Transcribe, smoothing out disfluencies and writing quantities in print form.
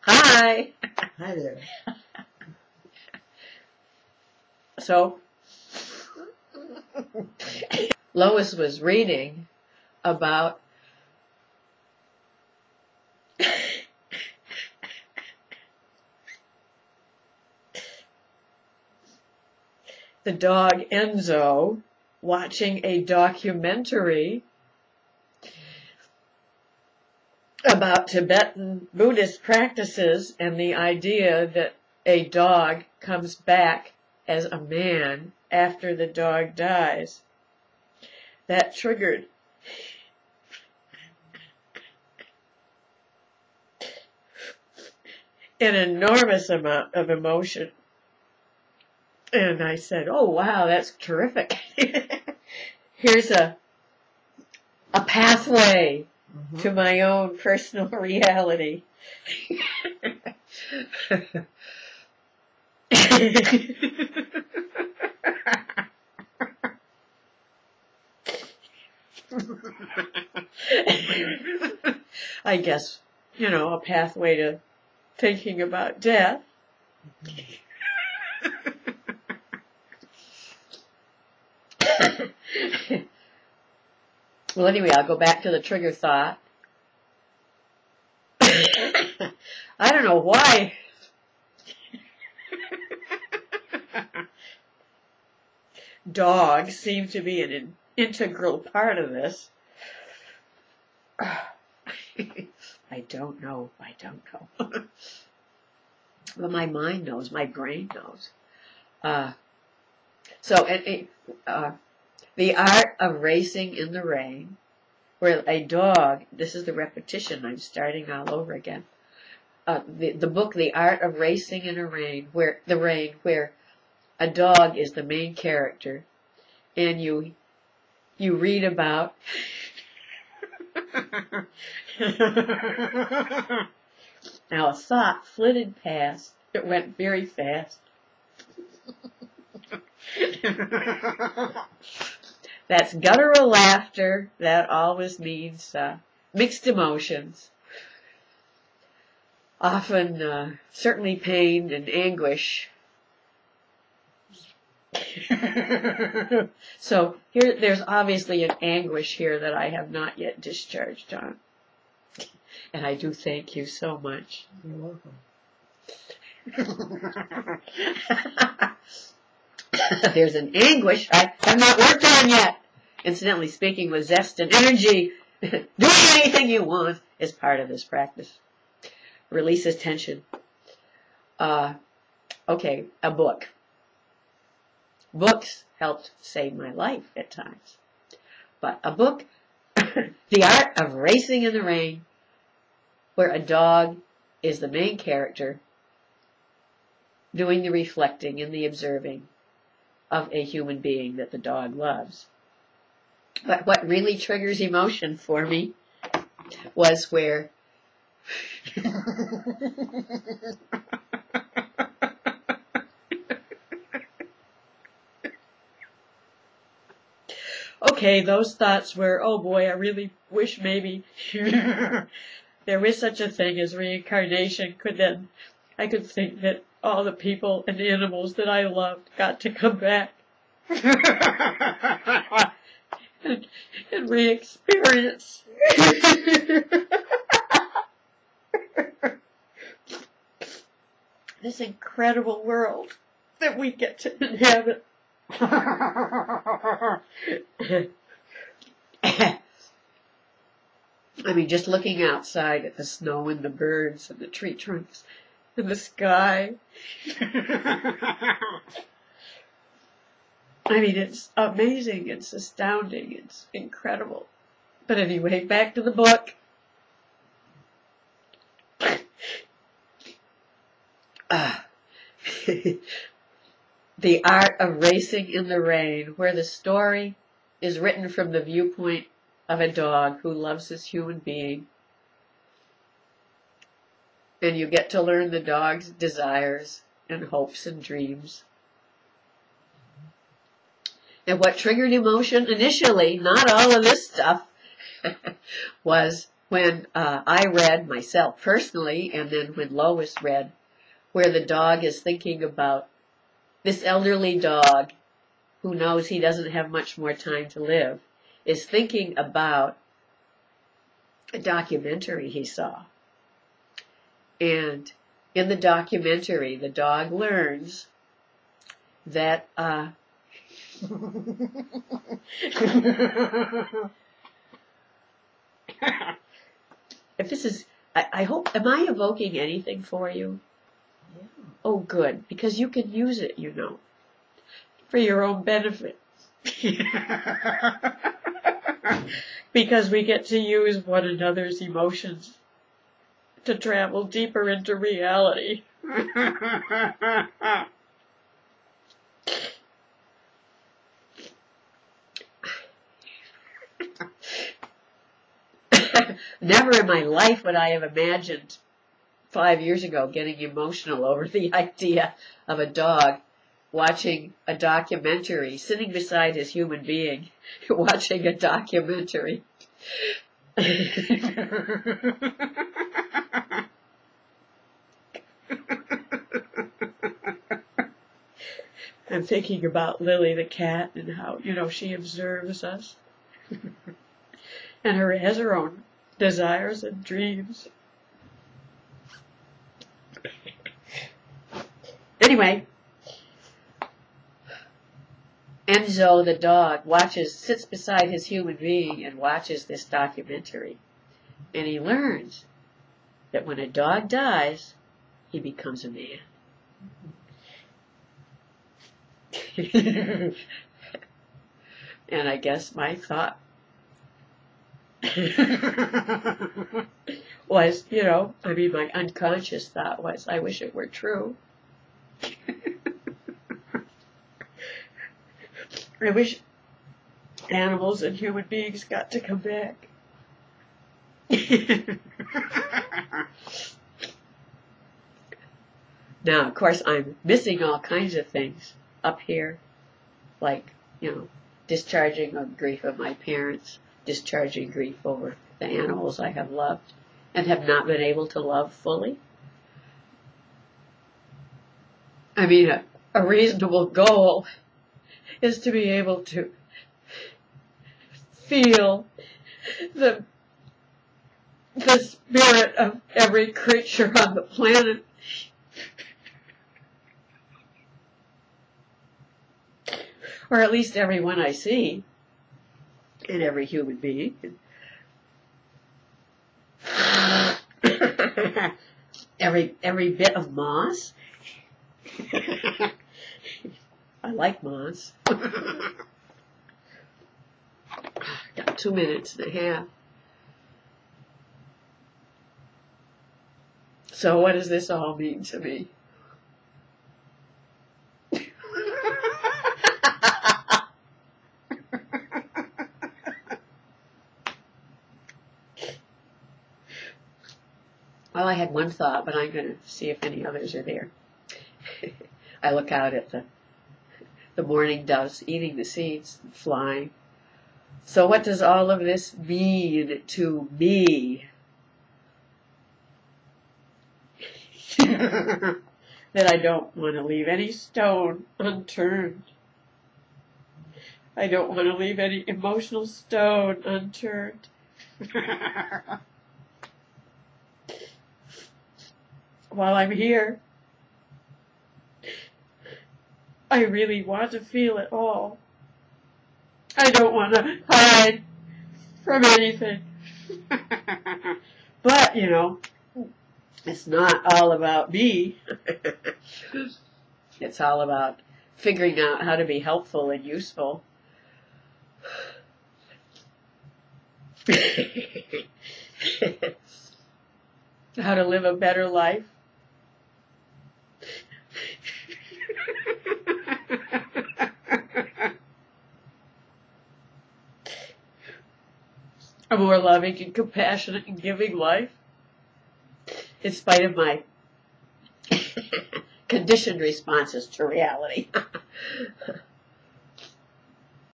Hi. Hi there. So, Lois was reading about the dog Enzo watching a documentary about Tibetan Buddhist practices and the idea that a dog comes back as a man after the dog dies. That triggered an enormous amount of emotion. And I said, oh wow, that's terrific. Here's a pathway to my own personal reality. I guess, a pathway to thinking about death. Well, anyway, I'll go back to the trigger thought. I don't know why. Dogs seem to be an integral part of this. I don't know. But my mind knows, my brain knows. The art of racing in the rain, where a dog, this is the repetition, I'm starting all over again. The book, The Art of Racing in the Rain, where a dog is the main character, and you read about now a thought flitted past. It went very fast. That's guttural laughter. That always means mixed emotions. Often, certainly pain and anguish. So there's obviously an anguish here that I have not yet discharged on. And I do thank you so much. You're welcome. There's an anguish I have not worked on yet. Incidentally, speaking with zest and energy, doing anything you want is part of this practice. Releases tension. Okay, a book. Books helped save my life at times. But a book, The Art of Racing in the Rain, where a dog is the main character, doing the reflecting and the observing of a human being that the dog loves. But what really triggers emotion for me was where okay, those thoughts were, oh boy, I really wish maybe there is such a thing as reincarnation. I could think that all the people and animals that I loved got to come back and re-experience this incredible world that we get to inhabit. I mean, just looking outside at the snow and the birds and the tree trunks and the sky. I mean, it's amazing, it's astounding, it's incredible. But anyway, back to the book. The Art of Racing in the Rain, where the story is written from the viewpoint of a dog who loves this human being. And you get to learn the dog's desires and hopes and dreams. And what triggered emotion initially, not all of this stuff, was when I read myself personally, and then when Lois read, where the dog is thinking about this elderly dog who knows he doesn't have much more time to live, is thinking about a documentary he saw. And in the documentary, the dog learns that if this is, I hope, am I evoking anything for you? Yeah. Oh, good, because you can use it, you know, for your own benefit. Because we get to use one another's emotions to travel deeper into reality. Never in my life would I have imagined 5 years ago getting emotional over the idea of a dog watching a documentary, sitting beside his human being, watching a documentary. I'm thinking about Lily the cat and how, you know, she observes us and has her own desires and dreams. Anyway, Enzo the dog sits beside his human being and watches this documentary. And he learns that when a dog dies, he becomes a man. And I guess my thought was, you know, I mean, my unconscious thought was, I wish it were true. I wish animals and human beings got to come back. Now, of course, I'm missing all kinds of things up here, like, you know, discharging of grief of my parents, discharging grief over the animals I have loved and have not been able to love fully. I mean, a reasonable goal is to be able to feel the spirit of every creature on the planet. Or at least everyone I see, and every human being. every bit of moss. I like moss. Got 2 minutes and a half. So what does this all mean to me? Well, I had one thought, but I'm going to see if any others are there. I look out at the morning doves eating the seeds and flying. So what does all of this mean to me? That I don't want to leave any stone unturned. I don't want to leave any emotional stone unturned. While I'm here, I really want to feel it all. I don't want to hide from anything. But, you know, it's not all about me. It's all about figuring out how to be helpful and useful. How to live a better life. A more loving and compassionate and giving life, in spite of my conditioned responses to reality.